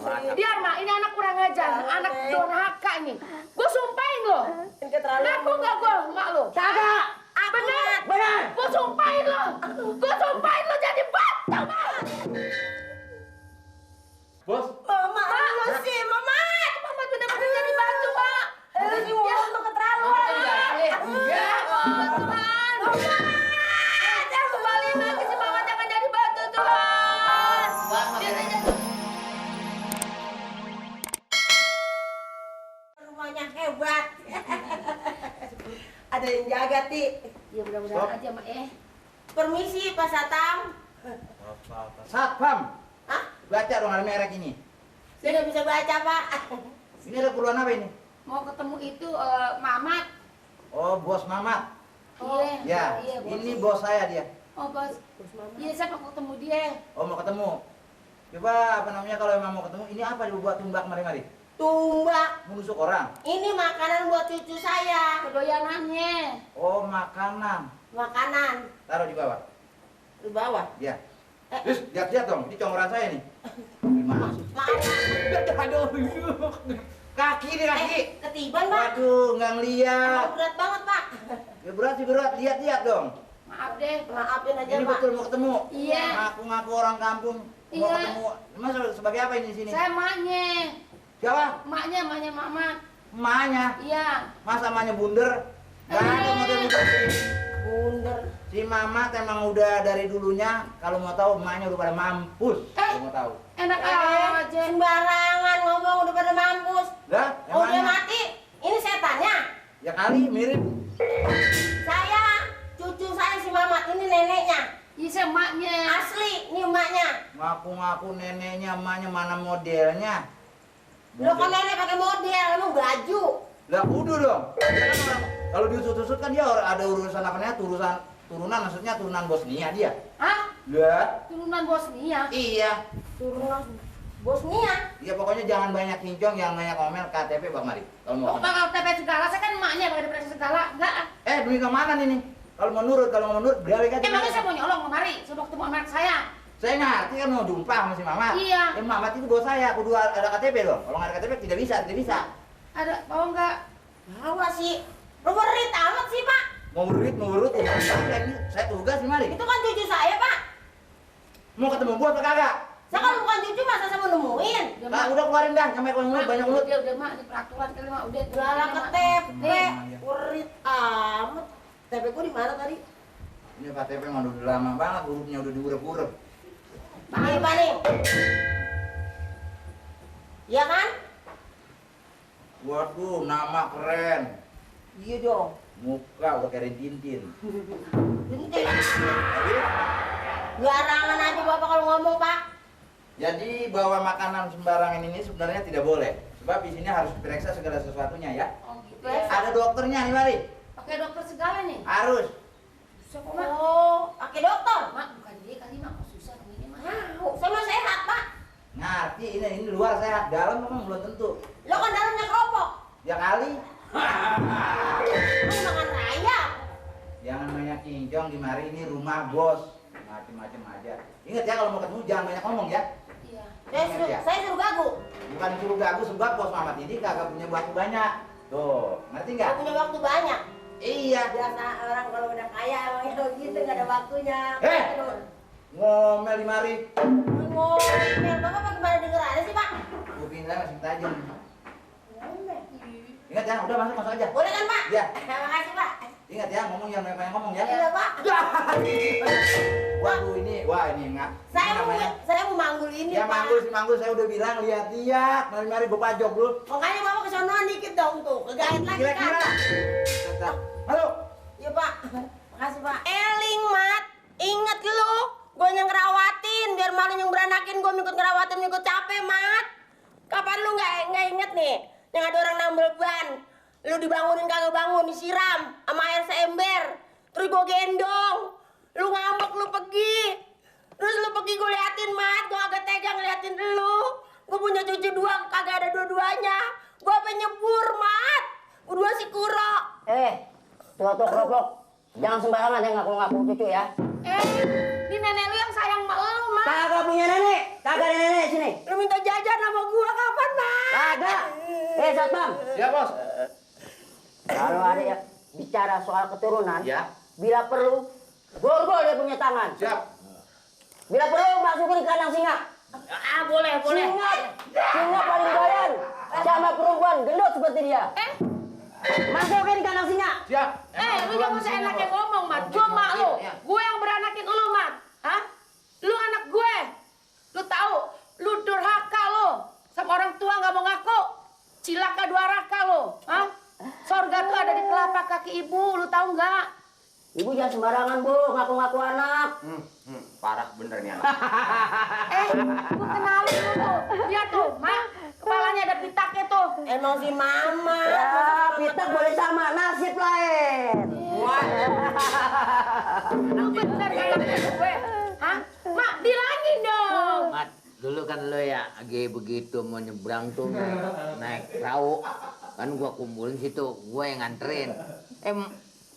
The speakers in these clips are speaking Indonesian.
Biar mak, ini anak kurang ajar, anak durhaka ini. Gue sumpahin lo. Ngaku nggak gue, mak lo? Kagak. Bener. Gue sumpahin lo. Jadi batu, mak. Bos. Mama bener-bener jadi batu, mak. Ini mulut lu keterlaluan. Iya, Tuhan. Jangan kembaliin lagi si mama, jangan jadi batu, Tuhan. Rumahnya hebat. Ada yang jaga, Ti. Ya mudah-mudahan aja, mak. Permisi, Pak Satam. Satpam. Hah? Baca dong hal merek ini. Saya nggak bisa baca, Pak. Ini ada keperluan apa ini? Mau ketemu itu Mamat. Oh, bos Mamat. Ya, Iya, bos. ini bos saya dia. Oh, bos. Iya, saya mau ketemu dia. Oh, mau ketemu. Coba apa namanya kalau emang mau ketemu, ini apa dibuat tumbak mari-mari? Tumbak. Menusuk orang. Ini makanan buat cucu saya. Kedoyanannya. Oh, makanan. Makanan. Taruh di bawah. Di bawah. Ya. Terus lihat-lihat dong, ini conggoran saya nih. Gimana? Mana? Aduh, kaki nih kaki. Ketiban, Pak. Waduh, nggak ngeliat. Berat banget, Pak. Ya berat sih berat, lihat-lihat dong. Maaf deh. Maafin aja, Ini Pak. betul mau ketemu. Iya. Ngaku-ngaku orang kampung mau Iya. ketemu. Mas sebagai apa ini di sini? Saya emaknya. Siapa? Emaknya Mamat. Emaknya. Iya. Masa emaknya bunder? Gak ada model-model ini. Bunder. Si Mamat emang udah dari dulunya kalau mau tahu emaknya udah pada mampus. Kalau mau tahu. Enak aja. Sembarangan ngomong udah pada mampus. Lah, Oh, dia emangnya? mati. Ini setannya. Ya kali mirip. Saya, cucu saya si Mamat, ini neneknya. Iya, saya emaknya. Asli, ini emaknya. Ngaku-ngaku neneknya, emaknya mana modelnya? Lo kok nenek pakai model, emang baju. Lah kudu dong. Dia kan orang, kalau diusut-usut kan dia ada urusan apa namanya? Turunan maksudnya turunan Bosnia dia. Hah? Lah, Turunan Bosnia. iya. Turunan Bosnia. Ya pokoknya jangan banyak kincong, jangan banyak ngomel KTP Bang Mari. Kalau mau. Oh, bakal TP segala. Saya kan emaknya bakal TP segala. Enggak. Demi keamanan ini. Kalau mau nurut, balik aja. Emangnya saya mau nyolong kemari. Saya mau ketemu anak saya. Saya ngerti kan mau jumpa sama si Mamat. Iya. Mamat itu bos saya, kudu ada KTP dong. Kalau nggak ada KTP tidak bisa. Ada, mau enggak? Bawa sih. Lo berit amat sih, Pak. Mau berurut, ini saya tugas nih Mari. Itu kan cucu saya, Pak. Mau ketemu gua apa kagak? Saya kalau bukan cucu masa saya mau nemuin. Nah, udah keluarin dah, sampai keluar mulut banyak mulut. Udah, mak. Ini peraturan kali, mak. Udah. Lala ke Mak. TP. Iya. Berit amat. TP gua di mana tadi? Ini KTP mah udah lama banget, hurufnya udah diurep-urep. Ini Pak nih. Iya kan? Waduh, nama keren. Iya dong. Muka udah kayak Tintin. Bentar. Garangan aja Bapak kalau ngomong, Pak. Jadi bawa makanan sembarangan ini sebenarnya tidak boleh. Sebab di sini harus diperiksa segala sesuatunya ya. Oh, gitu. Ada dokternya nih Mari. Pakai dokter segala nih. Harus. Susah kok, mak. Oh, pakai dokter. Mak, bukan dia kali, mak. Kok susah ini, mak. Nah, saya mah sehat, Pak. Ngerti ini luar sehat, dalam memang belum tentu. Lo kan dalamnya keropok. Ya kali. Lo makan rayap. Jangan banyak kincong di mari, ini rumah bos. Macem-macem aja. Ingat ya kalau mau ketemu jangan banyak ngomong ya. Iya. Ingat ya. Saya suruh gagu. Bukan suruh gagu sebab bos Mamat ini kagak punya waktu banyak. Tuh, ngerti nggak? Gak punya waktu banyak. Iya. Biasa orang kalau udah kaya emangnya gitu nggak ada waktunya. Ngomel di mari. Ngomel, Bapak bagaimana denger ada sih, Pak? Kuping saya masih tajam. Ngomel. Ingat ya, udah masuk aja. Boleh kan, Pak? Iya. Terima kasih, Pak. Ingat ya, ngomong yang banyak ngomong ya. Iya, Pak. Waduh ini enggak. Saya mau manggul ini, Ya Pak. manggul saya udah bilang lihat-lihat, mari gua pajok dulu. Makanya Bapak kesonoan dikit dong tuh, kegait lagi Kira-kira. kan. Halo. Iya, Pak. Makasih, Pak. Eling, Mat. Ingat lu, gue yang ngerawatin, biar malu yang beranakin gue ikut ngerawatin, ikut capek, Mat. Kapan lu nggak inget nih, yang ada orang nambel ban, lu dibangunin kagak bangun, disiram sama air seember, terus gue gendong, lu ngambek, lu pergi, terus lu pergi gue liatin, Mat, gue agak tega ngeliatin lu, gue punya cucu dua, kagak ada dua-duanya, gue apa nyebur, Mat, gue dua si kuro. Tua-tua keropok, jangan sembarangan ya ngaku-ngaku cucu ya. Ini nenek lu yang sayang sama lu, Mat. Kagak punya nenek. Kagak ada nenek sini. Lu minta jajan sama gua kapan, Mat? Kagak. Satpam. Ya, Bos. Kalau ada yang bicara soal keturunan, Ya. bila perlu, borgol dia punya tangan. Siap. Bila perlu, masukin ke kandang singa. Boleh. Singa paling doyan sama perempuan gendut seperti dia. Masukin ke kandang singa. Siap. Lu jangan seenaknya ngomong, Mat. Gua mak lu. Gue yang beranakin lu, Mat. Hah? Lu anak gue. Lu tahu, lu durhaka lu. Sama orang tua nggak mau ngaku. Cilaka dua raka lu. Hah? Sorga tuh ada di telapak kaki ibu, lu tahu nggak? Ibu jangan sembarangan, Bu, ngaku-ngaku anak. Parah bener nih anak. Gua kenalin lu tuh. Lihat tuh, Mak. Kepalanya ada pitaknya tuh. Emang si Mama. Ya, pitak boleh sama, nasib lain. Lu bener kayak gue. Hah? Mak, bilangin dong. Mat, dulu kan lo ya lagi begitu mau nyebrang tuh naik perahu. Kan gua kumpulin situ, gua yang nganterin.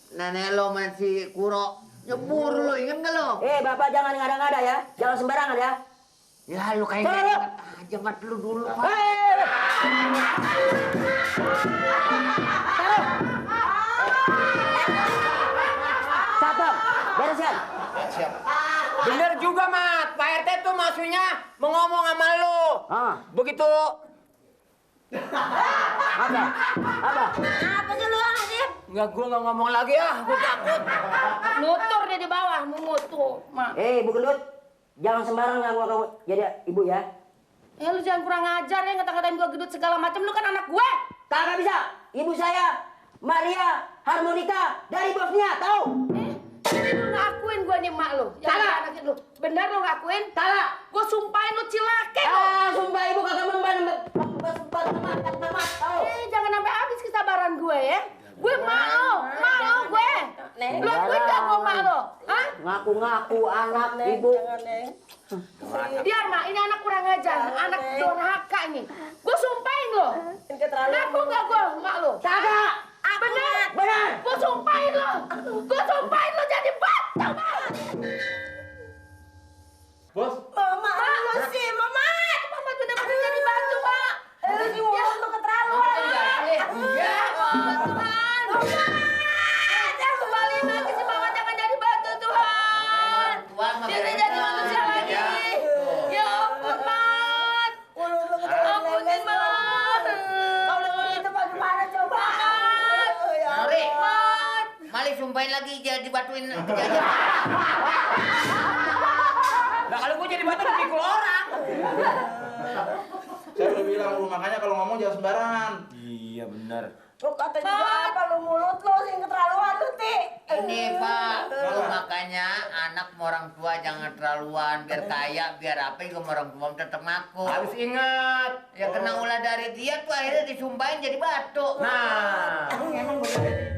Nenek lo masih kuro nyebur lo, inget gak lo? Bapak jangan ngada-ngada ya. Jangan sembarangan ya. Ya lu kayak Coba, inget aja mat lu dulu, Pak. Satpam, bereskan. Siap. Bener juga, Mat. Pak RT tuh maksudnya mau ngomong sama lu. Begitu. Apa? Apa sih lu, Asif? Enggak, gua nggak ngomong lagi gua takut. Nutur dia di bawah, mengutuk, Mak. Bu Gendut, jangan sembarangan ngaku kamu jadi ibu ya. Lu jangan kurang ajar ya, ngata-ngatain gua gedut segala macam. Lu kan anak gue. Kagak bisa. Ibu saya, Maria Harmonika dari Bosnia, tahu? Lu ngakuin gua nih mak lu. Yang Kagak. anakin lu. Bener lu ngakuin? Kagak. Gua sumpahin lu cilake lu. Sumpah ibu kagak memban tahu. Jangan sampai habis kesabaran gue ya. Gue mak lu gue. Lu akuin gak gua mak lu? Hah? Ngaku-ngaku anak ibu. Biar mak, ini anak kurang ajar. Anak durhaka ini. Gua sumpahin lu. Ngaku gak gua mak lu? Kagak. Bener? Gua sumpahin lu jadi batu, Mak. Bos. Mama, lu sih, Mama. Mama bener-bener jadi batu, Mak. Lu sih mulut lu keterlaluan. Ya, Tuhan. Jangan kembaliin lagi si Mama, jangan jadi batu, Tuhan. Biar dia jadi manusia lagi. Ya ampun, Mat. Ampunin, Mat. Kalau begitu bagaimana coba? Nori, Mali sumpahin lagi jadi dibatuin kejadian. Nah kalau gua jadi batu dipikul orang. Saya udah bilang lu makanya kalau ngomong jangan sembarangan. Iya benar. Lu kata juga apa lu mulut lu sih keterlaluan lu, Ti. Ini Pak, lu makanya anak sama orang tua jangan terlaluan, biar kaya, biar apa juga sama orang tua tetap ngaku. Harus ingat, ya kena ulah dari dia tuh akhirnya disumpahin jadi batu. Nah, emang bener.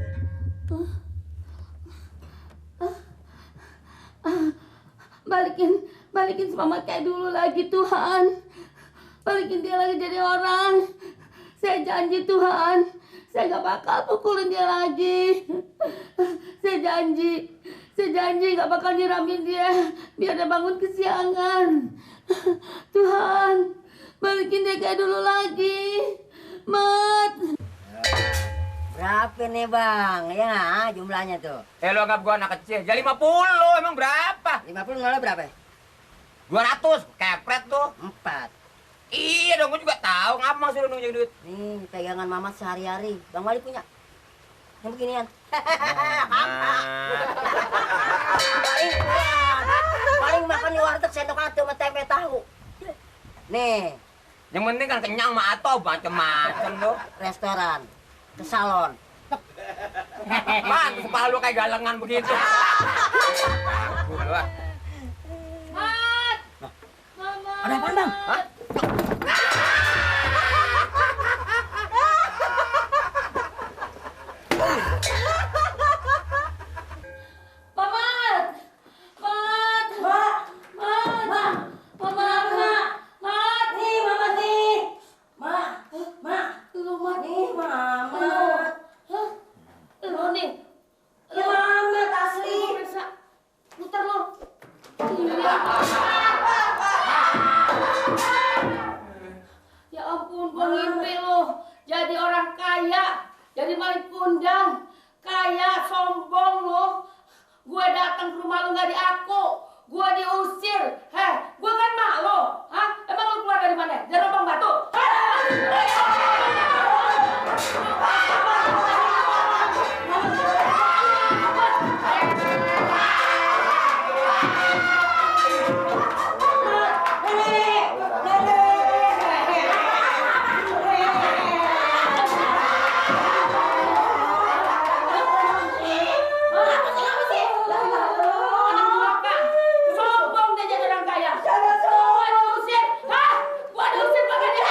Balikin si Mama kayak dulu lagi, Tuhan. Balikin dia lagi jadi orang. Saya janji, Tuhan. Saya gak bakal pukulin dia lagi. Saya janji gak bakal nyiramin dia biar dia bangun kesiangan. Tuhan, balikin dia kayak dulu lagi. Mat. Berapa nih bang? Ya nggak jumlahnya tuh? Lu anggap gua anak kecil, jadi 50, emang berapa? 50 nolnya berapa? 200, kepret tuh. 4. Iya dong, gua juga tahu, ngapa maksud lu nunjuk duit? Nih pegangan mama sehari-hari. Bang Wali punya? Yang beginian. Paling makan di warteg sendok atuh sama tempe tahu. Nih, Yang penting kan kenyang mah atau macem-macem lu. restoran, ke salon. Man, kepala lu kayak galengan begitu. Mat. Mama. Ada apaan bang? Hah? Ya ampun, gua ngimpi lo jadi orang kaya, jadi maling kundang, kaya, sombong lo. Gue datang ke rumah lo nggak diaku, gue diusir. Heh, gue kan mak lo, hah? Emang lo keluar dari mana? Dari lubang batu? Sombong dia jadi orang kaya. Gue diusir, hah? Gue diusir makanya.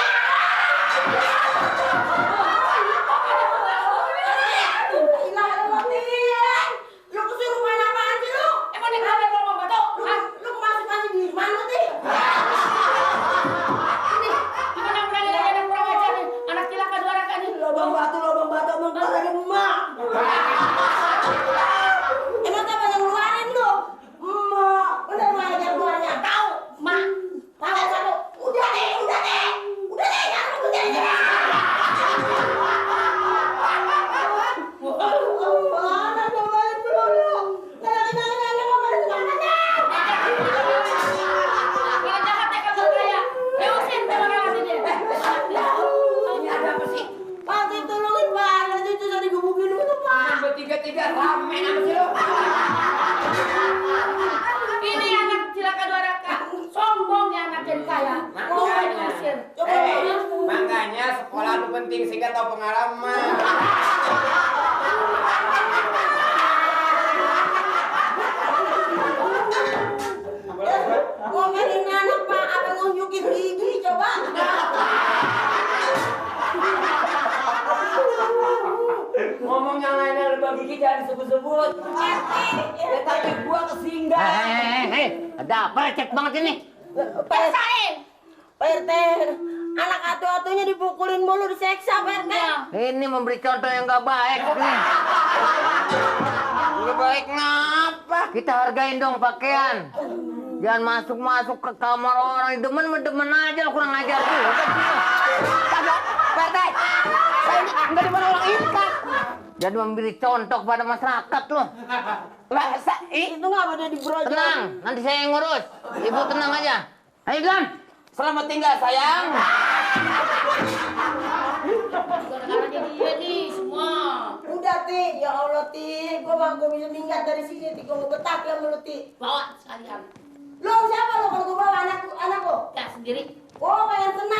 Lu kesurupan apaan sih lu? Emang dia kenapa lubang batu? Hah? Lu masuk-masuk di mana sih? Ini gimana berani lagi anak kurang ajar nih? Anak cilaka dua raka nih. Lubang batu emang keluar dari emak. Emang siapa yang ngeluarin lu? Emak. Udah emak aja keluarnya. Tahu, mak. Tahu satu. Udah deh. Jangan udah deh. Mana cobain dulu. Jangan ngomong kemana dah. Kalau jahat ya kamu kaya. Diusir sama orang dia. Ini ada apa sih? Pak, tolongin Pak. Nanti itu jadi gebukin dulu Pak. Bertiga-tiga rame apa sih lo? Ini anak cilaka dua raka. Sombong ya anak jadi kaya. Gue diusir. Coba Makanya sekolah itu penting sehingga tahu pengalaman. ngomelin anak Pak, apa ngunjukin gigi coba? Ngomong yang lainnya lebih gigi jangan disebut-sebut. Ya tapi gua kesinggah. Hei, ada apa lecet banget ini? Pak RT, anak atu-atunya dipukulin mulu, diseksa Pak RT. Ini memberi contoh yang gak baik nih. Gak baik ngapa? Kita hargain dong pakaian. Jangan masuk-masuk ke kamar orang, demen aja lo, kurang ajar tuh. Kagak, Pak RT. Saya ini enggak dimana orang ikat. Jadi memberi contoh pada masyarakat loh. Itu ngapa dia dibrojol? Tenang, nanti saya yang ngurus. Ibu tenang aja. Ayo Glam. Selamat tinggal sayang. Gara-gara dia nih semua. Udah Ti, ya Allah Ti, gua bisa minggat dari sini Ti, gua ngebetak ya mulut Ti. Bawa sekalian. Lo siapa lo kalau gua bawa anak lo? Ya sendiri. Oh pengen senam.